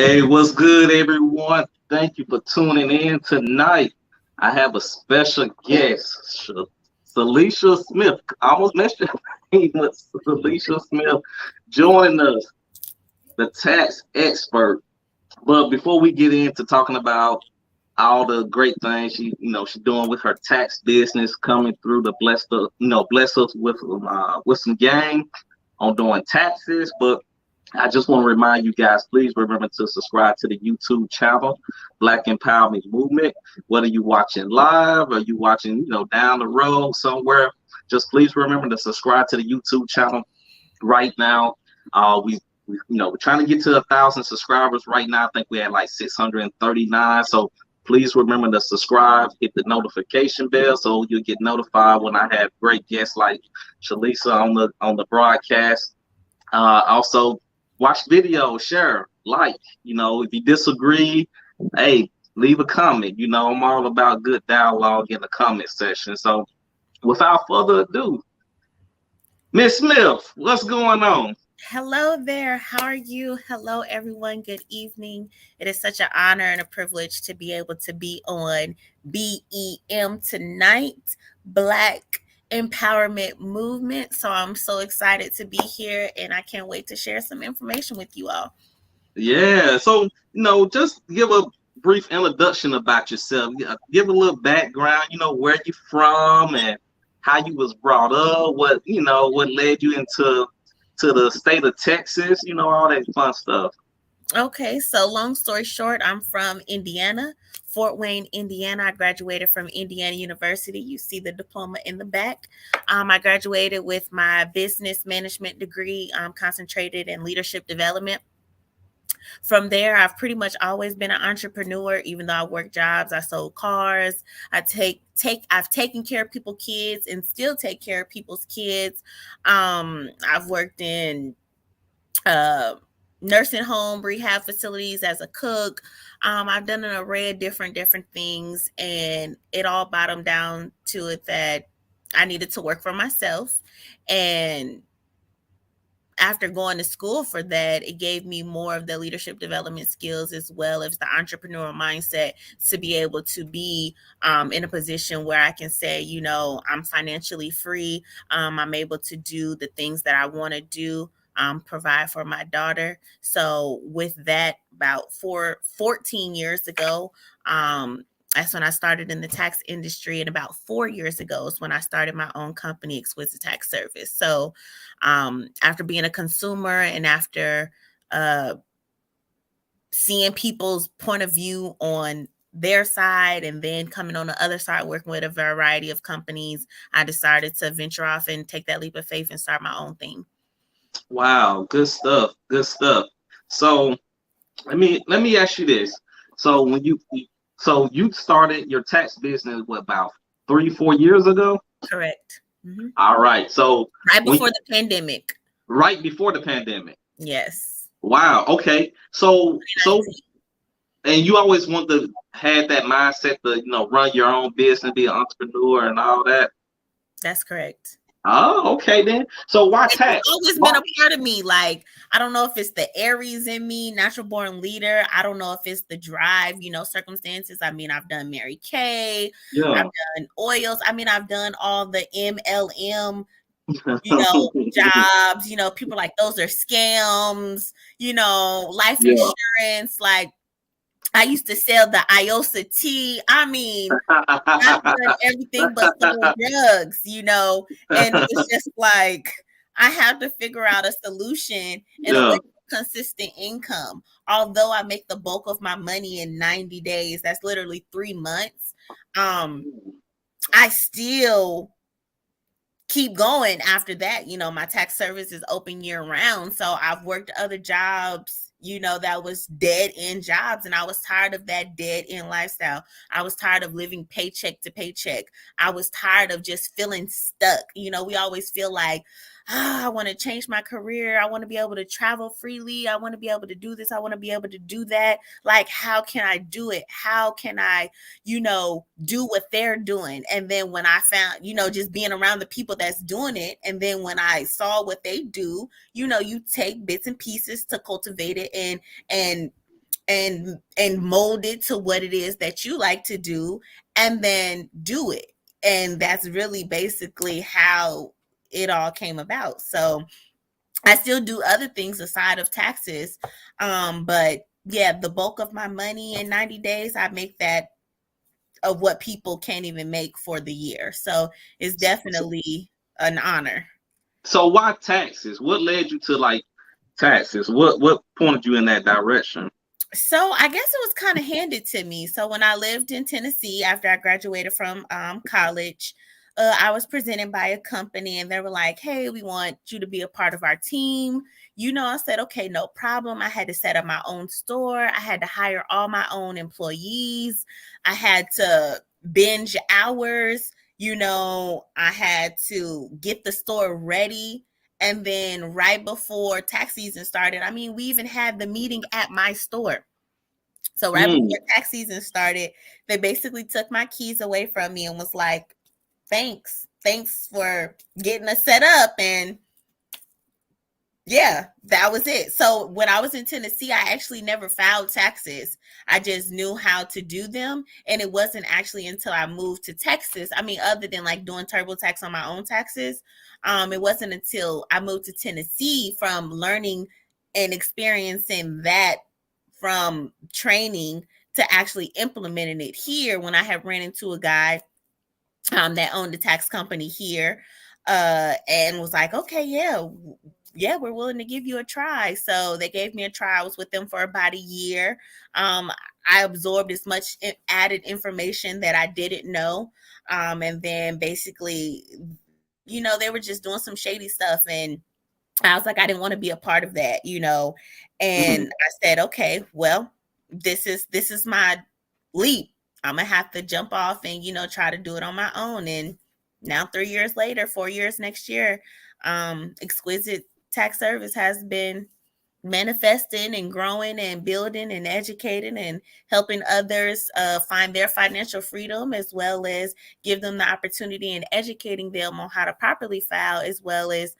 Hey, what's good, everyone? Thank you for tuning in tonight. I have a special guest, Shalisa Smith. I almost mentioned her name, but Shalisa Smith joining us, the tax expert. But before we get into talking about all the great things she's doing with her tax business, coming through to bless us with some game on doing taxes, but I just want to remind you guys, please remember to subscribe to the YouTube channel, Black Empowerment Movement. Whether you're watching live or you watching, down the road somewhere, just please remember to subscribe to the YouTube channel right now. We're trying to get to 1,000 subscribers right now. I think we had like 639. So please remember to subscribe, hit the notification bell so you'll get notified when I have great guests like Shalisa on the broadcast. Also, watch videos, share, like. If you disagree, hey, leave a comment. I'm all about good dialogue in the comment section. So, without further ado, Miss Smith, what's going on? Hello there. How are you? Hello, everyone. Good evening. It is such an honor and a privilege to be able to be on BEM tonight, Black Empowerment Movement. So I'm so excited to be here and I can't wait to share some information with you all. Yeah. So, just give a brief introduction about yourself. Give a little background. Where you from and how you was brought up. What led you to the state of Texas. All that fun stuff. Okay, so long story short, I'm from Indiana, Fort Wayne, Indiana. I graduated from Indiana University. You see the diploma in the back. I graduated with my business management degree, concentrated in leadership development. From there, I've pretty much always been an entrepreneur. Even though I work jobs, I sold cars. I've taken care of people's kids and still take care of people's kids. I've worked in uh, nursing home, rehab facilities as a cook. I've done an array of different things, and it all bottomed down to it that I needed to work for myself. And after going to school for that, it gave me more of the leadership development skills as well as the entrepreneurial mindset to be able to be in a position where I can say, I'm financially free. I'm able to do the things that I want to do. Provide for my daughter. So with that, about 14 years ago, that's when I started in the tax industry. And about 4 years ago is when I started my own company, Exquisite Tax Service. So after being a consumer and after seeing people's point of view on their side and then coming on the other side, working with a variety of companies, I decided to venture off and take that leap of faith and start my own thing. Wow, good stuff. Good stuff. So let me ask you this. So you started your tax business about 3-4 years ago? Correct. Mm-hmm. All right. So right before the pandemic. Right before the pandemic. Yes. Wow. Okay. So and you always want to have that mindset to run your own business, be an entrepreneur, and all that. That's correct. Oh, okay then. So why tax? It's always been a part of me. Like, I don't know if it's the Aries in me, natural born leader. I don't know if it's the drive, circumstances. I mean, I've done Mary Kay. Yeah. I've done oils. I mean, I've done all the MLM, jobs. People like those are scams. Life insurance. Like, I used to sell the IOSA tea. I mean, I've done everything but selling drugs, and it's just like I have to figure out a solution and a way for consistent income. Although I make the bulk of my money in 90 days, that's literally 3 months. I still keep going after that. My tax service is open year round. So I've worked other jobs, that was dead end jobs. And I was tired of that dead end lifestyle. I was tired of living paycheck to paycheck. I was tired of just feeling stuck. We always feel like, I want to change my career. I want to be able to travel freely. I want to be able to do this. I want to be able to do that. Like, how can I do it? How can I, do what they're doing? And then when I found, just being around the people that's doing it. And then when I saw what they do, you take bits and pieces to cultivate it and and mold it to what it is that you like to do, and then do it. And that's really basically how it all came about. So I still do other things aside of taxes. But yeah, the bulk of my money in 90 days, I make that of what people can't even make for the year. So it's definitely an honor. So why taxes? What led you to like taxes? What pointed you in that direction? So I guess it was kind of handed to me. So when I lived in Tennessee after I graduated from college, I was presented by a company, and they were like, "Hey, we want you to be a part of our team." I said, "Okay, no problem." I had to set up my own store. I had to hire all my own employees. I had to binge hours. I had to get the store ready. And then right before tax season started, I mean, we even had the meeting at my store. So right before tax season started, they basically took my keys away from me and was like, thanks for getting us set up. And yeah, that was it. So when I was in Tennessee, I actually never filed taxes. I just knew how to do them. And it wasn't actually until I moved to Texas. I mean, other than like doing TurboTax on my own taxes, it wasn't until I moved to Tennessee from learning and experiencing that from training to actually implementing it here when I had ran into a guy that owned a tax company here and was like, okay, yeah, we're willing to give you a try. So they gave me a try. I was with them for about a year. I absorbed as much added information that I didn't know. And then basically, they were just doing some shady stuff. And I was like, I didn't want to be a part of that, And I said, okay, well, this is my leap. I'm gonna have to jump off and, try to do it on my own. And now 3 years later, 4 years next year, Exquisite Tax Service has been manifesting and growing and building and educating and helping others find their financial freedom, as well as give them the opportunity and educating them on how to properly file, as well as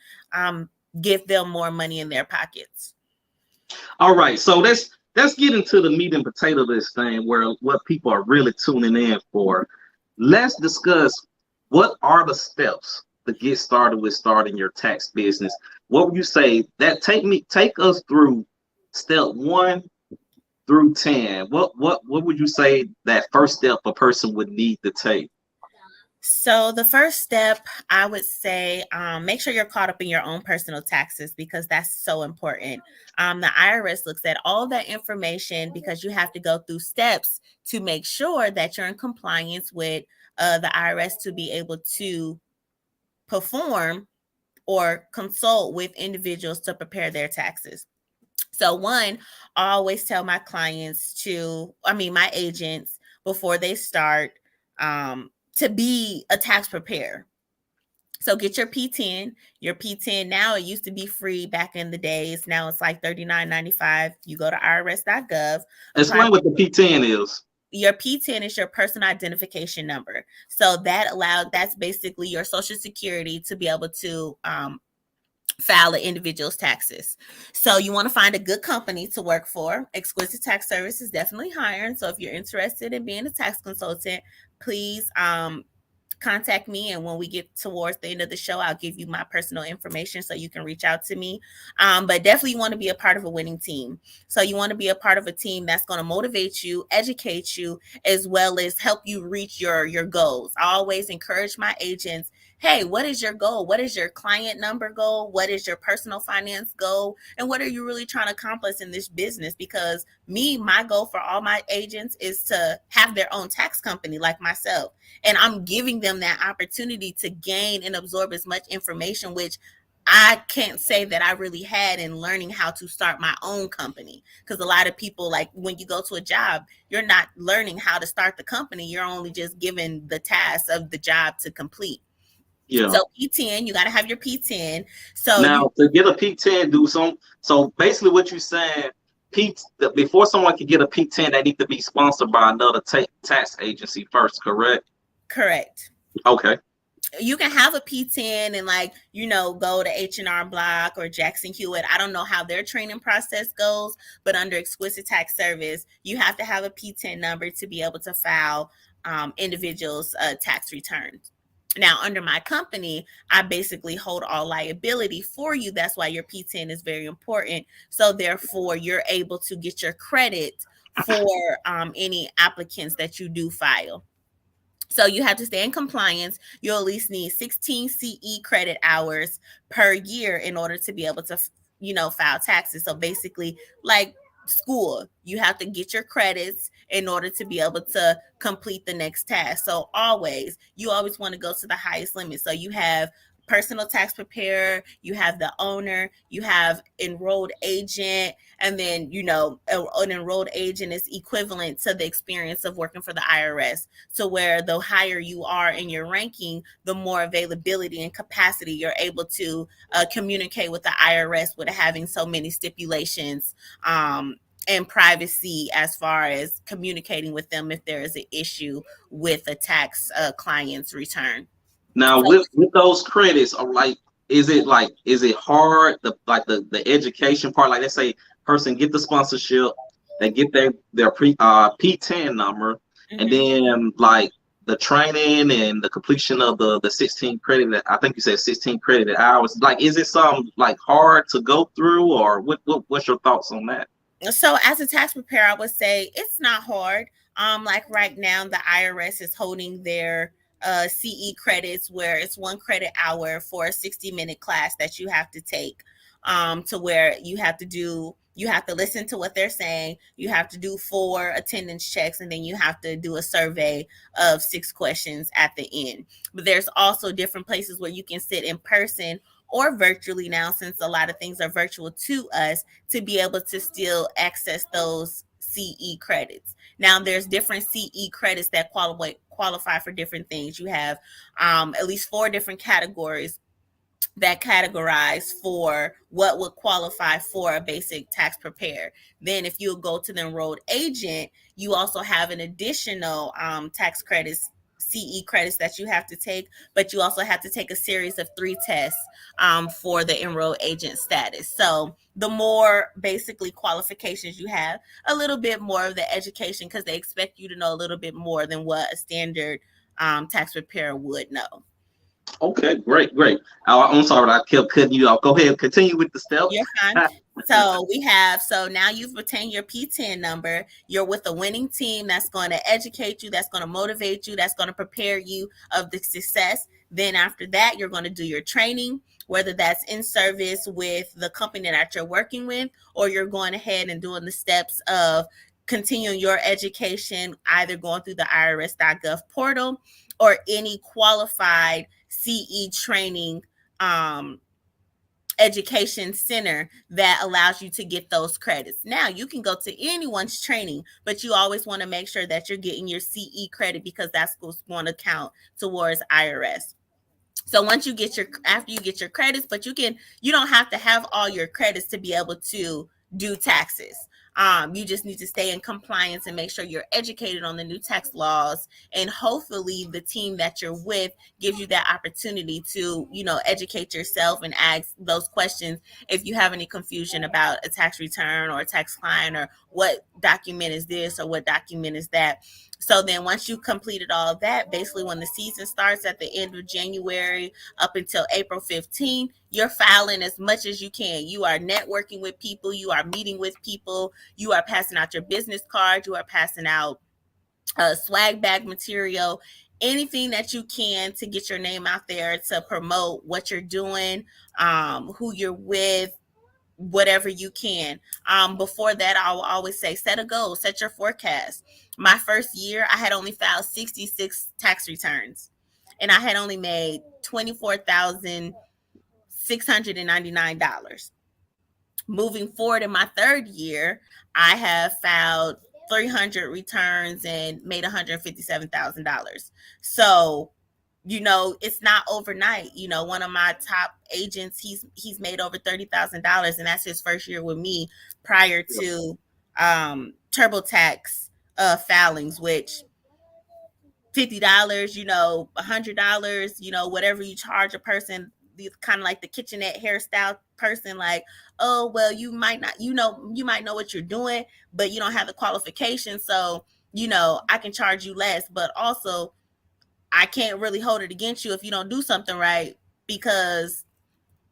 give them more money in their pockets. All right, so let's get into the meat and potato of this thing, where what people are really tuning in for. Let's discuss what are the steps to get started with starting your tax business. What would you say that take us through step 1 through 10? What would you say that first step a person would need to take? So the first step, I would say, make sure you're caught up in your own personal taxes, because that's so important. The IRS looks at all that information because you have to go through steps to make sure that you're in compliance with the IRS to be able to perform or consult with individuals to prepare their taxes. So one, I always tell my my agents before they start, to be a tax preparer. So get your P10. Your P10 now, it used to be free back in the days. Now it's like $39.95. You go to irs.gov. Explain what the P10 is. Your P10 is your personal identification number. So that's basically your social security to be able to file an individual's taxes. So you want to find a good company to work for. Exquisite Tax Service is definitely hiring. So if you're interested in being a tax consultant, please contact me, and when we get towards the end of the show, I'll give you my personal information so you can reach out to me. But definitely you want to be a part of a winning team. So you want to be a part of a team that's going to motivate you, educate you, as well as help you reach your goals. I always encourage my agents, hey, what is your goal? What is your client number goal? What is your personal finance goal? And what are you really trying to accomplish in this business? Because my goal for all my agents is to have their own tax company like myself. And I'm giving them that opportunity to gain and absorb as much information, which I can't say that I really had in learning how to start my own company. Because a lot of people, like when you go to a job, you're not learning how to start the company. You're only just given the task of the job to complete. Yeah. So P10, you got to have your P10. So now to get a P10, so basically what you're saying, before someone can get a P10, they need to be sponsored by another tax agency first, correct? Correct. Okay. You can have a P10 and like, go to H&R Block or Jackson Hewitt. I don't know how their training process goes, but under Exquisite Tax Service, you have to have a P10 number to be able to file individuals' tax returns. Now, under my company, I basically hold all liability for you. That's why your P10 is very important. So, therefore, you're able to get your credit for any applicants that you do file. So you have to stay in compliance. You'll at least need 16 CE credit hours per year in order to be able to, file taxes. So basically, like school, you have to get your credits in order to be able to complete the next task. So you always want to go to the highest limit. So you have personal tax preparer, you have the owner, you have enrolled agent, and then an enrolled agent is equivalent to the experience of working for the IRS. So where the higher you are in your ranking, the more availability and capacity you're able to communicate with the IRS with having so many stipulations and privacy as far as communicating with them if there is an issue with a tax client's return. Now, So with those credits, are is it hard, the education part? Like, let's say person get the sponsorship, they get their P10 number, and mhm. then like the training and the completion of the 16 credit, I think you said 16 credited hours. Like, is it something like hard to go through, or what's your thoughts on that? So as a tax preparer, I would say it's not hard. Like right now, the IRS is holding their CE credits where it's 1 credit hour for a 60-minute class that you have to take. To where you have to listen to what they're saying. You have to do 4 attendance checks, and then you have to do a survey of 6 questions at the end. But there's also different places where you can sit in person or virtually now, since a lot of things are virtual to us, to be able to still access those CE credits. Now, there's different CE credits that qualify for different things. You have at least 4 different categories that categorize for what would qualify for a basic tax preparer. Then, if you go to the enrolled agent, you also have an additional tax credits, CE credits that you have to take, but you also have to take a series of 3 tests for the enrolled agent status. So, the more basically qualifications you have, a little bit more of the education, because they expect you to know a little bit more than what a standard tax preparer would know. Okay, great, great. I'm sorry, I kept cutting you off. Go ahead, continue with the steps. You're fine. So now you've retained your P10 number. You're with a winning team that's going to educate you, that's going to motivate you, that's going to prepare you of the success. Then after that, you're going to do your training, whether that's in service with the company that you're working with, or you're going ahead and doing the steps of continuing your education, either going through the irs.gov portal or any qualified CE training education center that allows you to get those credits. Now, you can go to anyone's training, but you always want to make sure that you're getting your CE credit, because that's what's going to count towards IRS. So once you get after you get your credits, but you don't have to have all your credits to be able to do taxes. You just need to stay in compliance and make sure you're educated on the new tax laws, and hopefully the team that you're with gives you that opportunity to educate yourself and ask those questions if you have any confusion about a tax return or a tax client, or what document is this or what document is that. So then once you completed all of that, basically when the season starts at the end of January up until April 15th, you're filing as much as you can. You are networking with people, you are meeting with people, you are passing out your business cards, you are passing out swag bag material, anything that you can to get your name out there, to promote what you're doing, who you're with, whatever you can. Before that, I will always say set a goal, set your forecast. My first year, I had only filed 66 tax returns, and I had only made $24,699. Moving forward in my third year, I have filed 300 returns and made $157,000. So it's not overnight. One of my top agents, he's made over $30,000, and that's his first year with me prior to TurboTax filings, which $50, $100, whatever you charge a person, these kind of like the kitchenette hairstyle person, like, oh, well, you might not, you might know what you're doing, but you don't have the qualifications. So, I can charge you less, but also I can't really hold it against you if you don't do something right because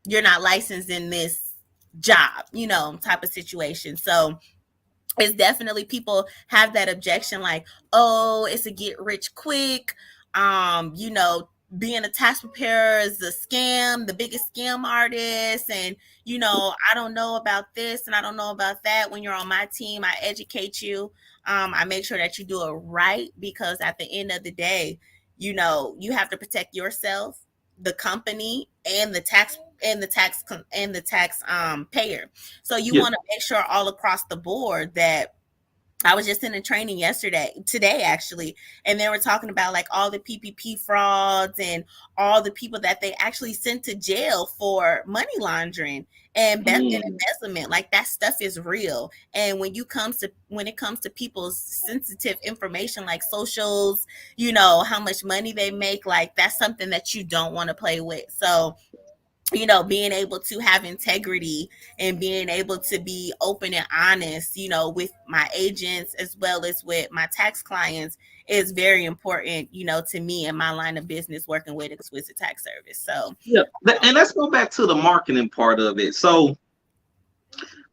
you're not licensed in this job, type of situation. So, it's definitely people have that objection like, oh, it's a get rich quick. Being a tax preparer is a scam, the biggest scam artist. And, I don't know about this and I don't know about that. When you're on my team, I educate you. I make sure that you do it right because at the end of the day, you have to protect yourself, the company, and the tax payer. So you Yeah. want to make sure all across the board that I was just in a training today actually, and they were talking about like all the PPP frauds and all the people that they actually sent to jail for money laundering and Mm. embezzlement. Like that stuff is real. And when it comes to people's sensitive information like socials, how much money they make, like that's something that you don't want to play with. So being able to have integrity and being able to be open and honest, with my agents as well as with my tax clients is very important, to me in my line of business working with Exquisite Tax Service. So, Yeah. And let's go back to the marketing part of it. So,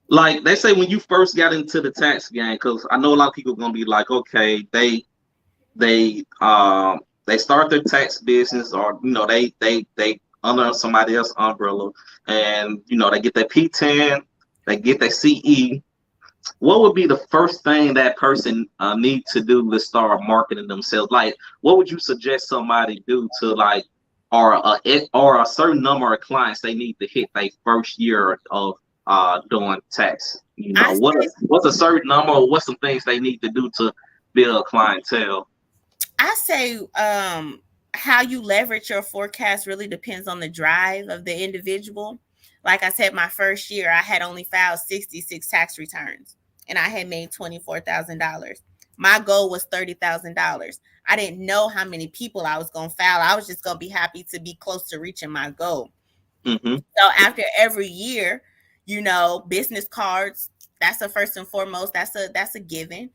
like they say, when you first got into the tax game, because I know a lot of people are gonna be like, okay, they start their tax business, or they under somebody else's umbrella, and they get their P10, they get their CE. What would be the first thing that person need to do to start marketing themselves? Like, what would you suggest somebody do to like, or a certain number of clients they need to hit their first year of doing tax? I What's a certain number, or what's some things they need to do to build a clientele? I say how you leverage your forecast really depends on the drive of the individual. Like I said, my first year, I had only filed 66 tax returns and I had made $24,000. My goal was $30,000. I didn't know how many people I was going to file. I was just going to be happy to be close to reaching my goal. Mm-hmm. So after every year, business cards, that's a first and foremost, that's a given.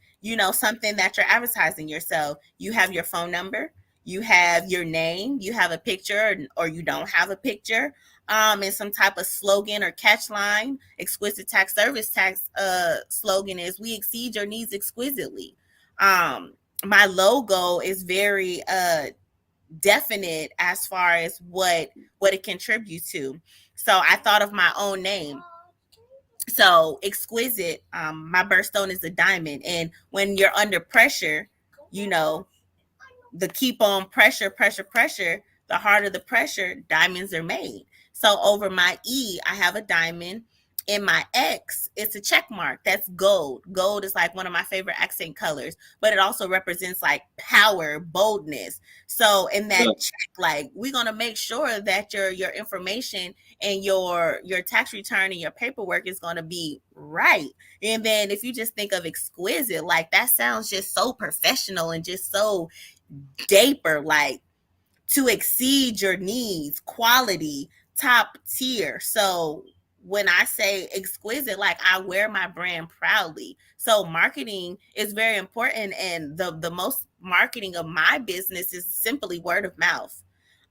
Something that you're advertising yourself. You have your phone number, you have your name, you have a picture or you don't have a picture. And some type of slogan or catch line. Exquisite Tax Service tax slogan is we exceed your needs exquisitely. My logo is very definite as far as what it contributes to. So I thought of my own name. So exquisite, my birthstone is a diamond. And when you're under pressure, you know, the keep on pressure, the harder the pressure, diamonds are made. So over my E, I have a diamond. In my X, it's a check mark. That's gold. Gold is like one of my favorite accent colors, but it also represents like power, boldness. So in that Yeah. check, like we're gonna make sure that your information and your tax return and your paperwork is gonna be right. And then if you just think of exquisite, like that sounds just so professional and just so Daper, like to exceed your needs, quality, top tier. So when I say exquisite, like I wear my brand proudly. So marketing is very important, and the most marketing of my business is simply word of mouth.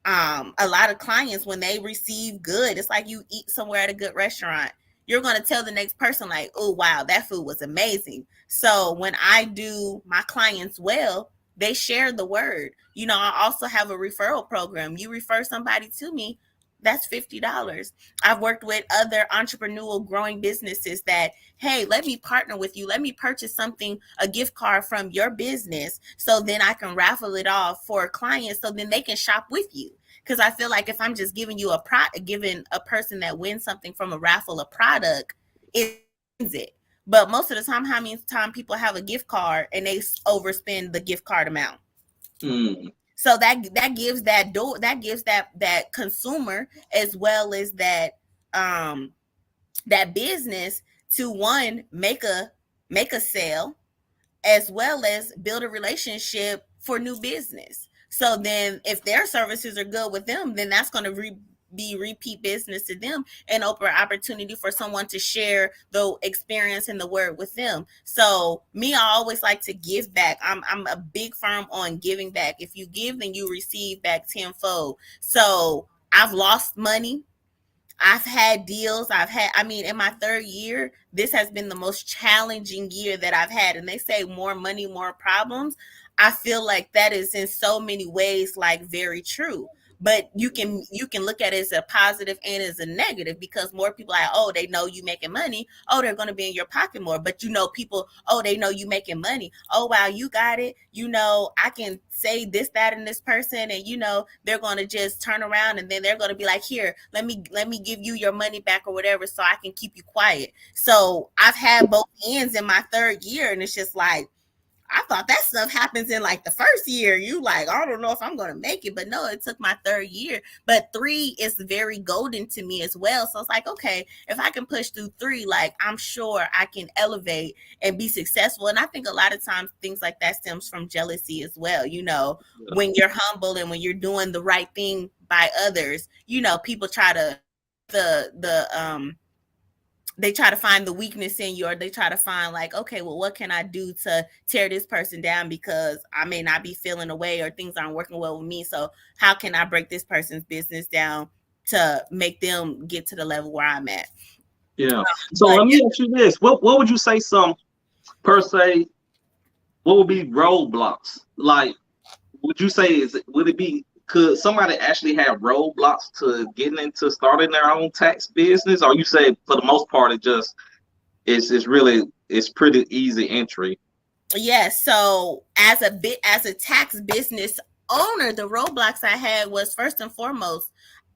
A lot of clients when they receive good, it's like you eat somewhere at a good restaurant, you're going to tell the next person like, oh wow, that food was amazing. So when I do my clients well, they share the word. I also have a referral program. You refer somebody to me, that's $50. I've worked with other entrepreneurial growing businesses that, hey, let me partner with you. Let me purchase something, a gift card from your business, so then I can raffle it off for clients so then they can shop with you. Because I feel like if I'm just giving you giving a person that wins something from a raffle a product, it wins it. But most of the time, how many times people have a gift card and they overspend the gift card amount? Mm. So that gives that consumer as well as that business to one make a sale as well as build a relationship for new business. So then if their services are good with them, then that's going to be repeat business to them and open opportunity for someone to share the experience and the word with them. So me, I always like to give back. I'm a big firm on giving back. If you give, then you receive back tenfold. So I've lost money. I've had deals. I mean, in my third year, this has been the most challenging year that I've had. And they say more money, more problems. I feel like that is in so many ways like very true. But you can look at it as a positive and as a negative, because more people are like, oh, they know you making money. Oh, they're going to be in your pocket more. But people, oh, they know you making money. Oh, wow, you got it. I can say this, that, and this person, and they're going to just turn around and then they're going to be like, here, let me give you your money back or whatever, so I can keep you quiet. So I've had both ends in my third year, and it's just like, I thought that stuff happens in like the first year. You like, I don't know if I'm going to make it, but no, it took my third year. But 3 is very golden to me as well. So it's like, okay, if I can push through 3, like I'm sure I can elevate and be successful. And I think a lot of times things like that stems from jealousy as well. When you're humble and when you're doing the right thing by others, people try to they try to find the weakness in you, or they try to find like, okay, well, what can I do to tear this person down, because I may not be feeling away or things aren't working well with me. So how can I break this person's business down to make them get to the level where I'm at? Yeah. So let me ask you this. What would you say per se, what would be roadblocks? Like, would you say, could somebody actually have roadblocks to getting into starting their own tax business? Or you say for the most part, it's pretty easy entry? Yes. So as a tax business owner, the roadblocks I had was, first and foremost,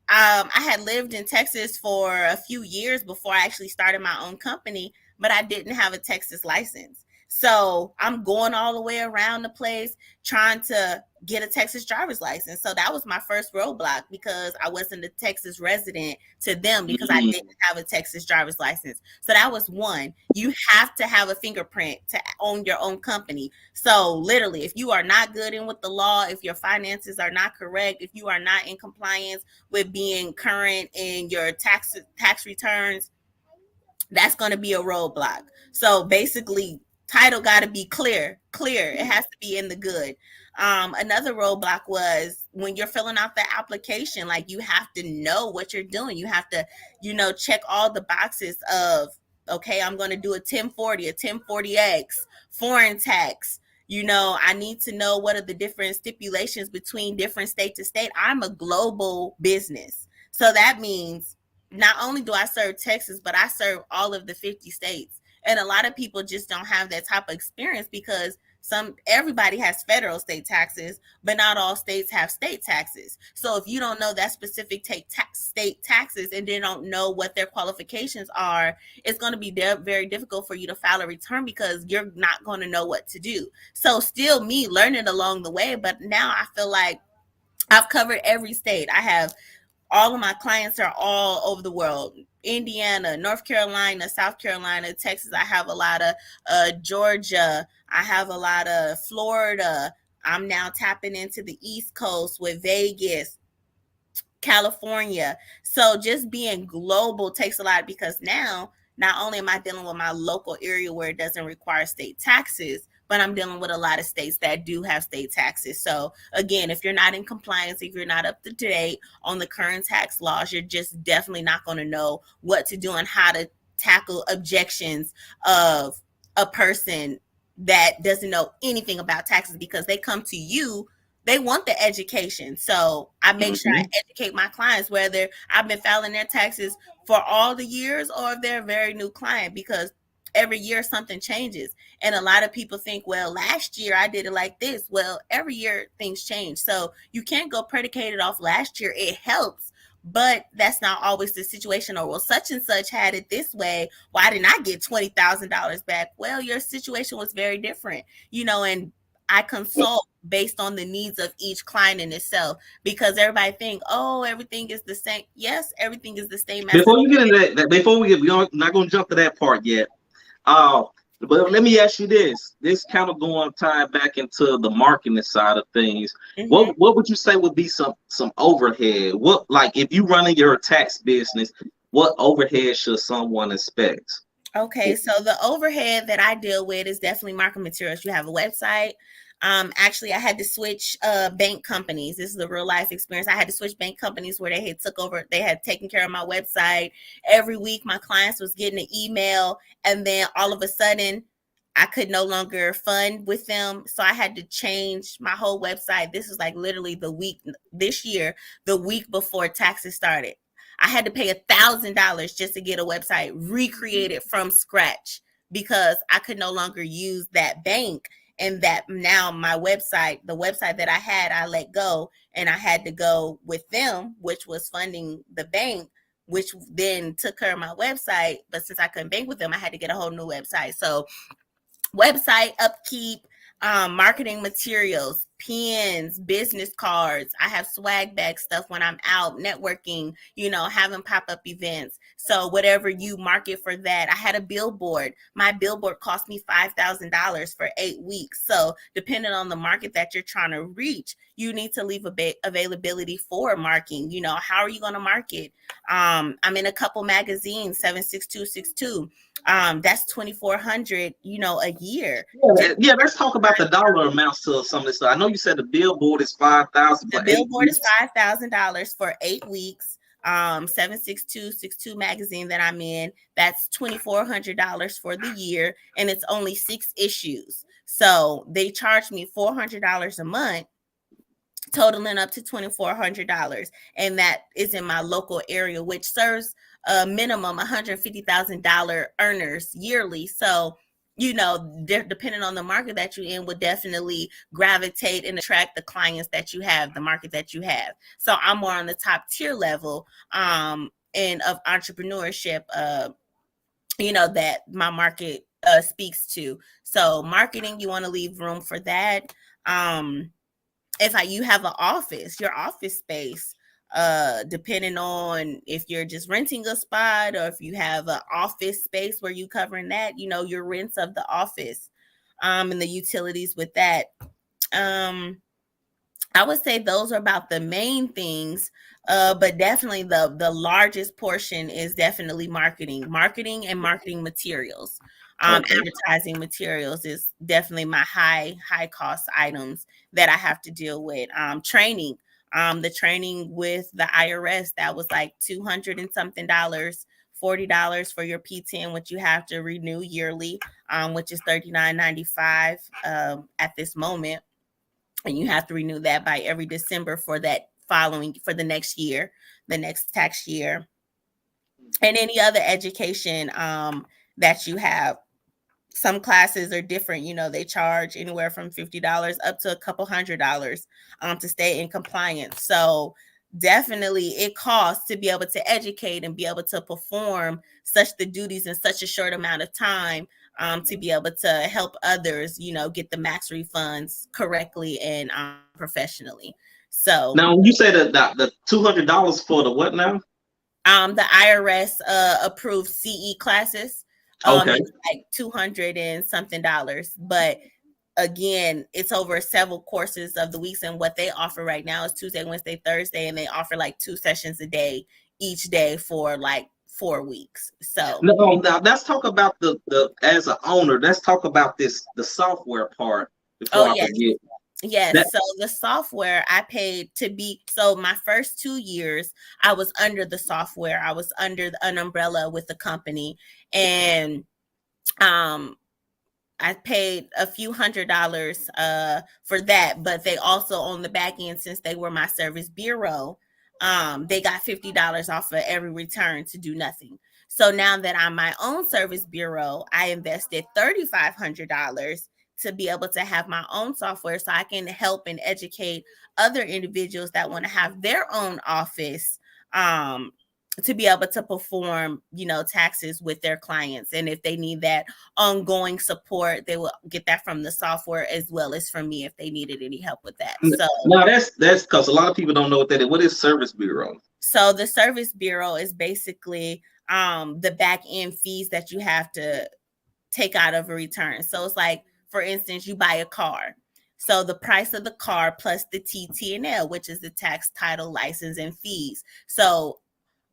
I had lived in Texas for a few years before I actually started my own company, but I didn't have a Texas license. So I'm going all the way around the place trying to get a Texas driver's license. So that was my first roadblock, because I wasn't a Texas resident to them, because I didn't have a Texas driver's license. So that was one. You have to have a fingerprint to own your own company. So literally, if you are not good in with the law, if your finances are not correct, if you are not in compliance with being current in your tax returns, that's going to be a roadblock. So basically, title got to be clear. It has to be in the good. Another roadblock was when you're filling out the application, like you have to know what you're doing. You have to, check all the boxes of, okay, I'm going to do a 1040, a 1040X, foreign tax. I need to know what are the different stipulations between different state to state. I'm a global business. So that means not only do I serve Texas, but I serve all of the 50 states. And a lot of people just don't have that type of experience, because everybody has federal state taxes, but not all states have state taxes. So if you don't know that specific state taxes and they don't know what their qualifications are, it's going to be very difficult for you to file a return, because you're not going to know what to do. So still me learning along the way, but now I feel like I've covered every state. All of my clients are all over the world. Indiana, North Carolina, South Carolina, Texas. I have a lot of Georgia. I have a lot of Florida. I'm now tapping into the East Coast with Vegas, California. So just being global takes a lot, because now not only am I dealing with my local area where it doesn't require state taxes, but I'm dealing with a lot of states that do have state taxes. So again, if you're not in compliance, if you're not up to date on the current tax laws, you're just definitely not going to know what to do and how to tackle objections of a person that doesn't know anything about taxes, because they come to you, they want the education. So I make sure I educate my clients, whether I've been filing their taxes for all the years or if they're a very new client, because every year something changes. And a lot of people think, well, last year I did it like this. Well, every year things change. So you can't go predicated off last year. It helps, but that's not always the situation. Or, well, such and such had it this way. Why didn't I get $20,000 back? Well, your situation was very different, and I consult based on the needs of each client in itself, because everybody think, oh, everything is the same. Yes, everything is the same. Before you get into that, we're not going to jump to that part yet. But let me ask you this. This kind of going tie back into the marketing side of things. Mhm. What would you say would be some overhead? What, like, if you running your tax business, what overhead should someone expect? Okay, so the overhead that I deal with is definitely marketing materials. You have a website. Actually, I had to switch bank companies. This is a real life experience. I had to switch bank companies where they had took over. They had taken care of my website. Every week, my clients was getting an email, and then all of a sudden, I could no longer fund with them. So I had to change my whole website. This is like literally the week this year, the week before taxes started. I had to pay $1,000 just to get a website recreated from scratch because I could no longer use that bank. And that now my website, the website that I had, I let go and I had to go with them, which was funding the bank, which then took care of my website. But since I couldn't bank with them, I had to get a whole new website. So website upkeep, marketing materials, pens, business cards. I have swag bag stuff when I'm out networking, having pop up events. So, whatever you market for that, I had a billboard. My billboard cost me $5,000 for 8 weeks. So, depending on the market that you're trying to reach, you need to leave availability for marketing. How are you going to market? I'm in a couple magazines, 76262. That's 2,400, a year. Yeah, let's talk about the dollar amounts to some of this stuff. I know you said the billboard is 5,000 The for eight billboard is weeks. $5,000 for 8 weeks. 76262 magazine that I'm in, that's $2,400 for the year, and it's only 6 issues. So they charge me $400 a month, totaling up to $2,400, and that is in my local area, which serves a minimum $150,000 earners yearly. So depending on the market that you're in, would definitely gravitate and attract the clients that you have, the market that you have. So I'm more on the top tier level and of entrepreneurship, that my market speaks to. So marketing, you want to leave room for that. If you have an office, your office space, depending on if you're just renting a spot or if you have an office space where you covering that, your rents of the office, and the utilities with that. I would say those are about the main things. But definitely the largest portion is definitely marketing and marketing materials. Okay. Advertising materials is definitely my high cost items that I have to deal with. Training, the training with the IRS, that was like $200 and something dollars. $40 for your P10, which you have to renew yearly, which is $39.95 at this moment, and you have to renew that by every December for the next year, the next tax year, and any other education that you have. Some classes are different. They charge anywhere from $50 up to a couple $100 to stay in compliance. So definitely it costs to be able to educate and be able to perform such the duties in such a short amount of time, to be able to help others, get the max refunds correctly and professionally. So Now, when you say the $200 for the what now? the IRS approved CE classes. Okay. It's like $200 and something dollars, but again, it's over several courses of the weeks, and what they offer right now is Tuesday, Wednesday, Thursday, and they offer like 2 sessions a day each day for like 4 weeks. So Now let's talk about the as an owner. Let's talk about the software part before I yes. forget. Yes. So the software I paid to be, so my first 2 years, I was under the software. I was under an umbrella with the company, and I paid a few $100s for that, but they also on the back end, since they were my service bureau, they got $50 off of every return to do nothing. So now that I'm my own service bureau, I invested $3,500 to be able to have my own software so I can help and educate other individuals that want to have their own office, to be able to perform, taxes with their clients. And if they need that ongoing support, they will get that from the software as well as from me if they needed any help with that. So now that's because a lot of people don't know what that is. What is service bureau? So the service bureau is basically the back end fees that you have to take out of a return. So it's like, for instance, you buy a car. So the price of the car plus the TTNL, which is the tax, title, license, and fees. So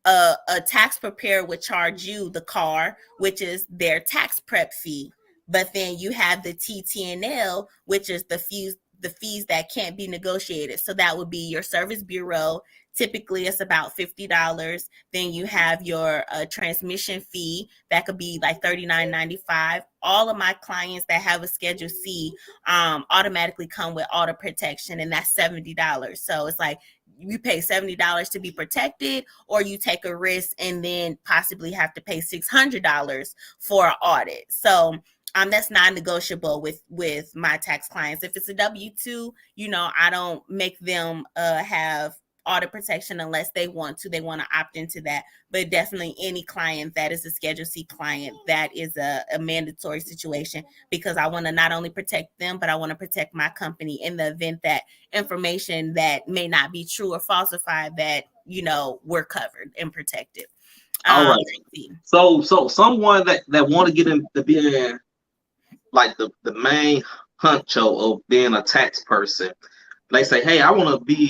a tax preparer would charge you the car, which is their tax prep fee. But then you have the TTNL, which is the fees that can't be negotiated. So that would be your service bureau. Typically, it's about $50. Then you have your transmission fee that could be like $39.95. All of my clients that have a Schedule C automatically come with auto protection, and that's $70. So it's like you pay $70 to be protected, or you take a risk and then possibly have to pay $600 for an audit. So that's non-negotiable with my tax clients. If it's a W-2, I don't make them have audit protection unless they want to opt into that. But definitely any client that is a Schedule C client, that is a mandatory situation, because I want to not only protect them, but I want to protect my company in the event that information that may not be true or falsified, that we're covered and protected. All right. So someone that want to get into being like the main honcho of being a tax person, they say, hey, I want to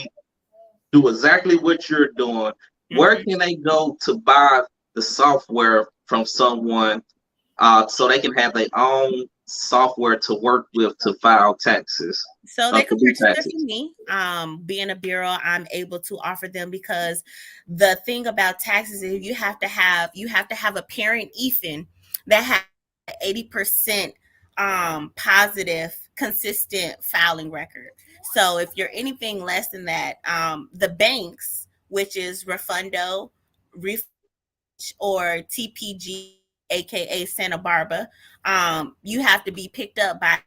do exactly what you're doing. Where can they go to buy the software from someone so they can have their own software to work with to file taxes? So they can purchase it from me. Being a bureau, I'm able to offer them, because the thing about taxes is you have to have a parent EFIN that has 80% positive, consistent filing record. So if you're anything less than that, the banks, which is Refundo, or TPG, aka Santa Barbara, you have to be picked up by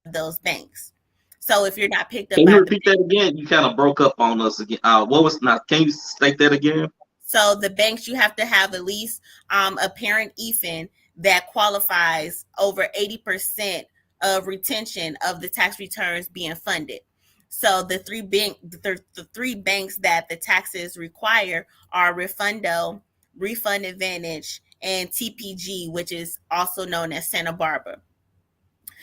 those banks. So if you're not picked up, can you repeat that again? You kind of broke up on us again. Can you state that again? So the banks, you have to have at least a parent EFIN that qualifies over 80% of retention of the tax returns being funded. So the three banks that the taxes require are Refundo, Refund Advantage, and TPG, which is also known as Santa Barbara.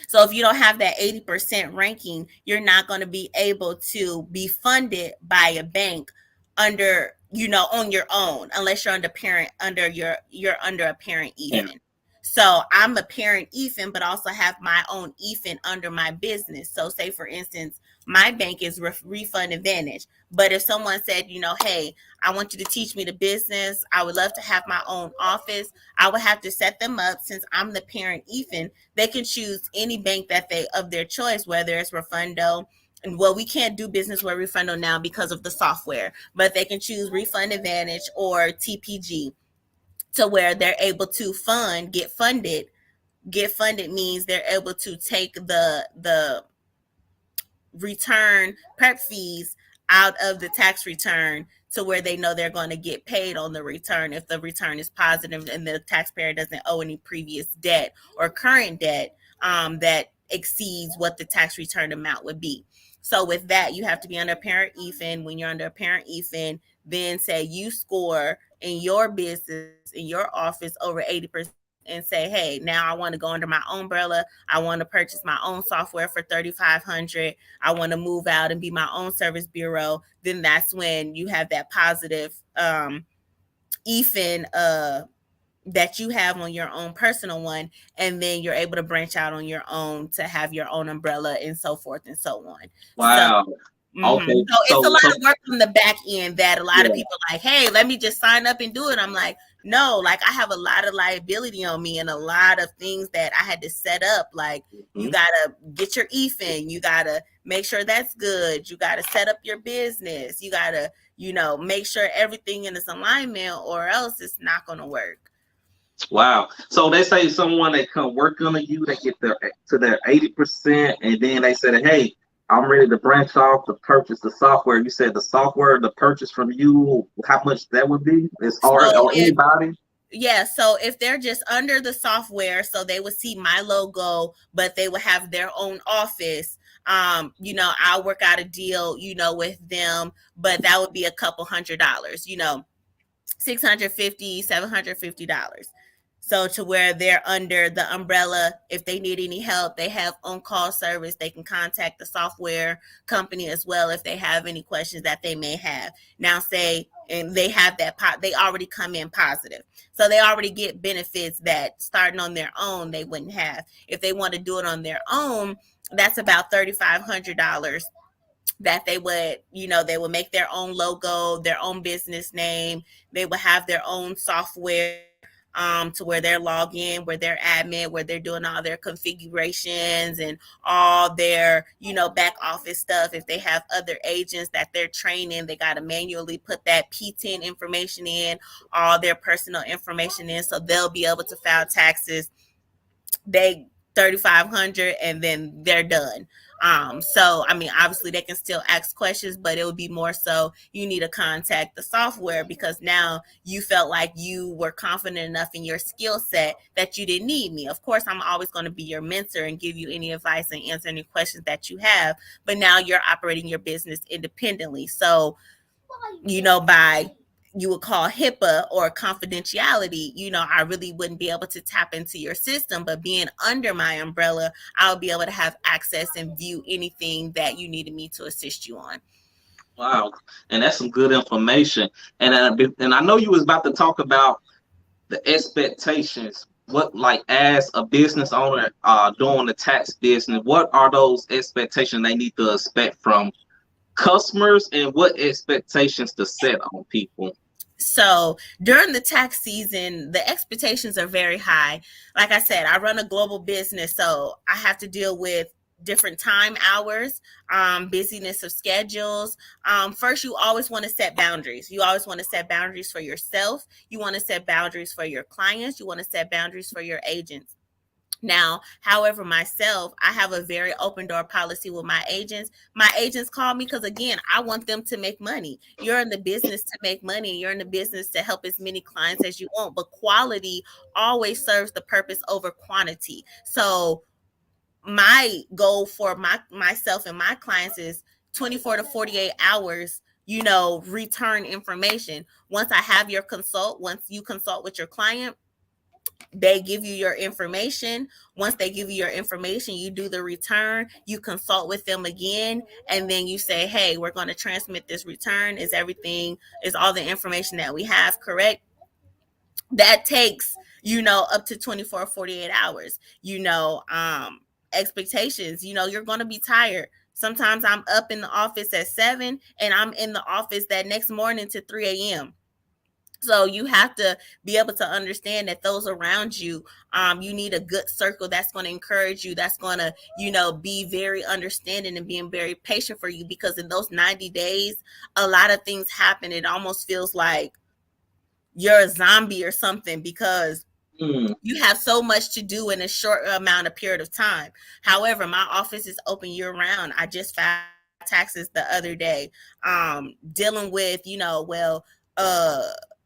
So if you don't have that 80% ranking, you're not going to be able to be funded by a bank under, on your own, unless you're under a parent EFIN. Yeah. So I'm a parent EFIN, but also have my own EFIN under my business. So say, for instance, my bank is Refund Advantage. But if someone said, hey, I want you to teach me the business, I would love to have my own office, I would have to set them up. Since I'm the parent EFIN, they can choose any bank of their choice, whether it's Refundo. And well, we can't do business with Refundo now because of the software, but they can choose Refund Advantage or TPG, to where they're able to get funded. Get funded means they're able to take the return prep fees out of the tax return, to where they know they're going to get paid on the return if the return is positive and the taxpayer doesn't owe any previous debt or current debt that exceeds what the tax return amount would be. So with that, you have to be under a parent EFIN. When you're under a parent EFIN, then say you score in your business, in your office, over 80%, and say, hey, now I want to go under my own umbrella. I want to purchase my own software for $3,500. I want to move out and be my own service bureau. Then that's when you have that positive EFIN that you have on your own personal one, and then you're able to branch out on your own to have your own umbrella, and so forth and so on. Wow. Okay. So it's a lot of work on the back end that a lot of people are like, hey, let me just sign up and do it. I'm like, no, like I have a lot of liability on me and a lot of things that I had to set up. Like you got to get your EFIN. You got to make sure that's good. You got to set up your business. You got to, make sure everything in this alignment, or else it's not going to work. Wow. So they say someone that come work under you, they get to their 80%, and then they said, hey, I'm ready to branch off to purchase the software. You said the software, the purchase from you, how much that would be? It's hard or anybody? Yeah. So if they're just under the software, so they would see my logo, but they would have their own office. I'll work out a deal, with them, but that would be a couple $100, $650, $750. So to where they're under the umbrella, if they need any help, they have on-call service. They can contact the software company as well if they have any questions that they may have. Now, say, and they have that they already come in positive, so they already get benefits that starting on their own they wouldn't have. If they want to do it on their own, that's about $3,500 that they would, they would make their own logo, their own business name. They would have their own software, to where they're login, where they're admin, where they're doing all their configurations and all their, back office stuff. If they have other agents that they're training, they got to manually put that P10 information in, all their personal information in, so they'll be able to file taxes. They 3,500 and then they're done. So I mean, obviously they can still ask questions, but it would be more so you need to contact the software, because now you felt like you were confident enough in your skill set that you didn't need me. Of course, I'm always going to be your mentor and give you any advice and answer any questions that you have, but now you're operating your business independently. So, by you would call HIPAA or confidentiality, I really wouldn't be able to tap into your system, but being under my umbrella, I'll be able to have access and view anything that you needed me to assist you on. Wow, and that's some good information. And I know you was about to talk about the expectations. What, like, as a business owner doing the tax business, what are those expectations they need to expect from customers, and what expectations to set on people? So during the tax season, the expectations are very high. Like I said, I run a global business, so I have to deal with different time hours, busyness of schedules. First, you always want to set boundaries. You always want to set boundaries for yourself. You want to set boundaries for your clients. You want to set boundaries for your agents. Now, however, myself, I have a very open door policy with my agents. My agents call me because, again, I want them to make money. You're in the business to make money. You're in the business to help as many clients as you want, but quality always serves the purpose over quantity. So my goal for myself and my clients is 24 to 48 hours, return information. Once once you consult with your client, they give you your information. Once they give you your information, you do the return, you consult with them again, and then you say, hey, we're going to transmit this return. Is all the information that we have correct? That takes, up to 24 or 48 hours. Expectations, you're going to be tired. Sometimes I'm up in the office at 7 and I'm in the office that next morning to 3 a.m. So you have to be able to understand that those around you, you need a good circle that's going to encourage you, that's going to, be very understanding and being very patient for you, because in those 90 days, a lot of things happen. It almost feels like you're a zombie or something, because you have so much to do in a short amount of period of time. However, my office is open year round. I just filed taxes the other day, dealing with,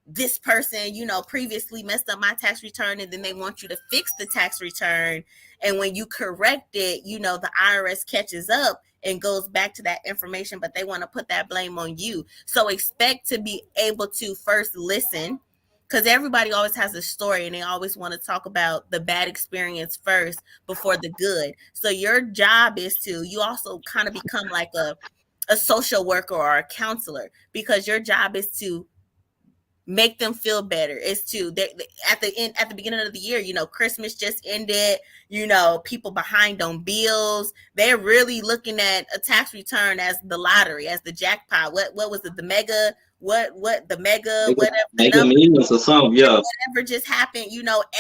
this person, previously messed up my tax return, and then they want you to fix the tax return. And when you correct it, the IRS catches up and goes back to that information, but they want to put that blame on you. So expect to be able to first listen, because everybody always has a story and they always want to talk about the bad experience first before the good. So your job is you also kind of become like a social worker or a counselor, because your job is to make them feel better. It's to at the beginning of the year, Christmas just ended, people behind on bills. They're really looking at a tax return as the lottery, as the jackpot. What was it? The mega, the mega, whatever the Mega millions or something, yeah. Whatever just happened,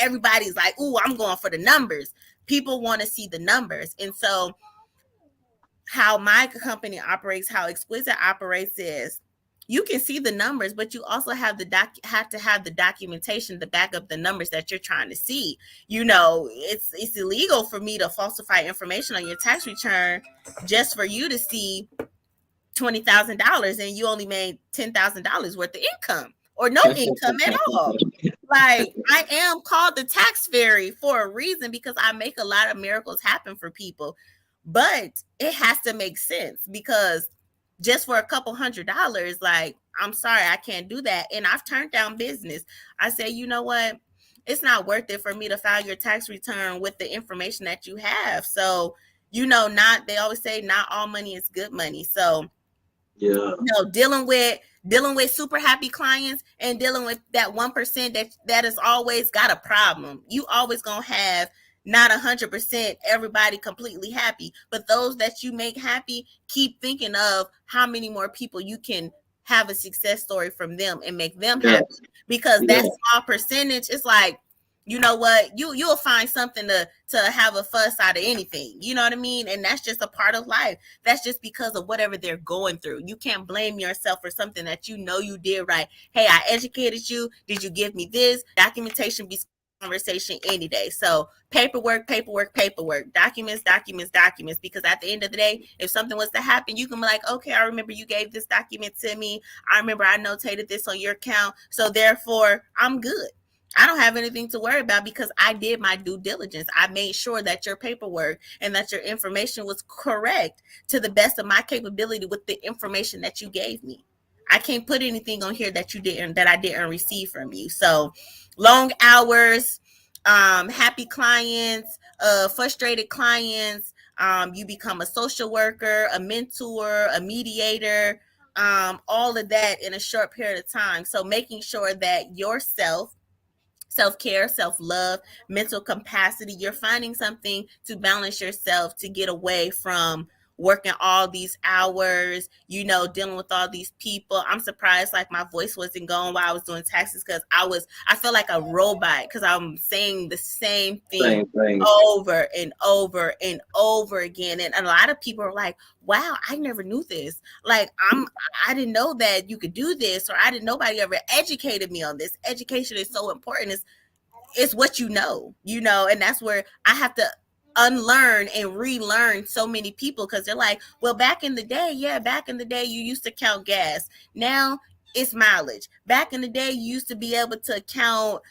everybody's like, ooh, I'm going for the numbers. People want to see the numbers. And so how my company operates, how Exquisite operates is, you can see the numbers, but you also have to have the documentation to back up the numbers that you're trying to see. It's illegal for me to falsify information on your tax return just for you to see $20,000 and you only made $10,000 worth of income or no income at all. Like, I am called the tax fairy for a reason, because I make a lot of miracles happen for people, but it has to make sense, because just for a couple $100, like, I'm sorry, I can't do that. And I've turned down business. I say, you know what? it's not worth it for me to file your tax return with the information that you have. So, not, they always say not all money is good money. So, Yeah. dealing with super happy clients and dealing with that 1% that has always got a problem. You always gonna have not 100% everybody completely happy, but those that you make happy, keep thinking of how many more people you can have a success story from them and make them Yeah. happy, because Yeah. that small percentage is like, you know what, you'll find something to have a fuss out of anything, you know what I mean? And that's just a part of life. That's just because of whatever they're going through. You can't blame yourself for something that you did right. Hey, I educated you. Did you give me this? Documentation beats conversation any day. So paperwork, documents, because at the end of the day, if something was to happen, you can be like, okay, I remember you gave this document to me. I remember I notated this on your account. So therefore, I'm good. I don't have anything to worry about because I did my due diligence. I made sure that your paperwork and that your information was correct to the best of my capability with the information that you gave me. I can't put anything on here that I didn't receive from you. So long hours, happy clients, frustrated clients, you become a social worker, a mentor, a mediator, all of that in a short period of time. So making sure that yourself, self-care, self-love, mental capacity, you're finding something to balance yourself, to get away from working all these hours, dealing with all these people. I'm surprised like my voice wasn't going while I was doing taxes, because I feel like a robot because I'm saying the same thing Same thing. over and over and over again. And a lot of people are like, wow, I never knew this. Like I didn't know that you could do this, or I didn't, nobody ever educated me on this. Education is so important. It's what and that's where I have to unlearn and relearn so many people, because they're like, well, back in the day you used to count gas. Now it's mileage. Back in the day you used to be able to count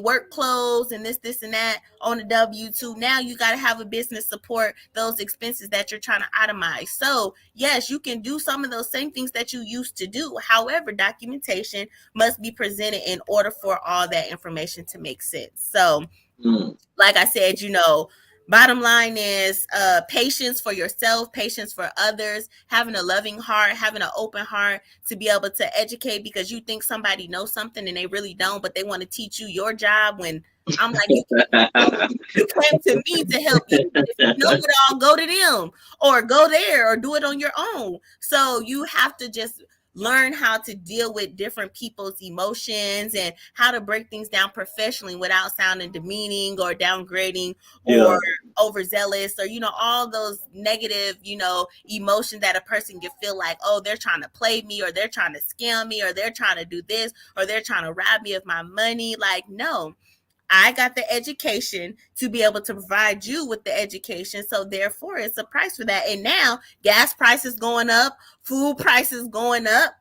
work clothes and this and that on a W-2. Now you got to have a business support those expenses that you're trying to itemize. So yes, you can do some of those same things that you used to do. However, documentation must be presented in order for all that information to make sense. So like I said, bottom line is patience for yourself, patience for others, having a loving heart, having an open heart to be able to educate, because you think somebody knows something and they really don't, but they want to teach you your job. When I'm like, you came to me to help you. If you know it all, go to them or go there or do it on your own. So you have to just learn how to deal with different people's emotions and how to break things down professionally without sounding demeaning or downgrading or overzealous, or all those negative emotions that a person can feel like, oh, they're trying to play me, or they're trying to scam me, or they're trying to do this, or they're trying to rob me of my money. Like, no, I got the education to be able to provide you with the education. So therefore, it's a price for that. And now gas prices going up, food prices going up.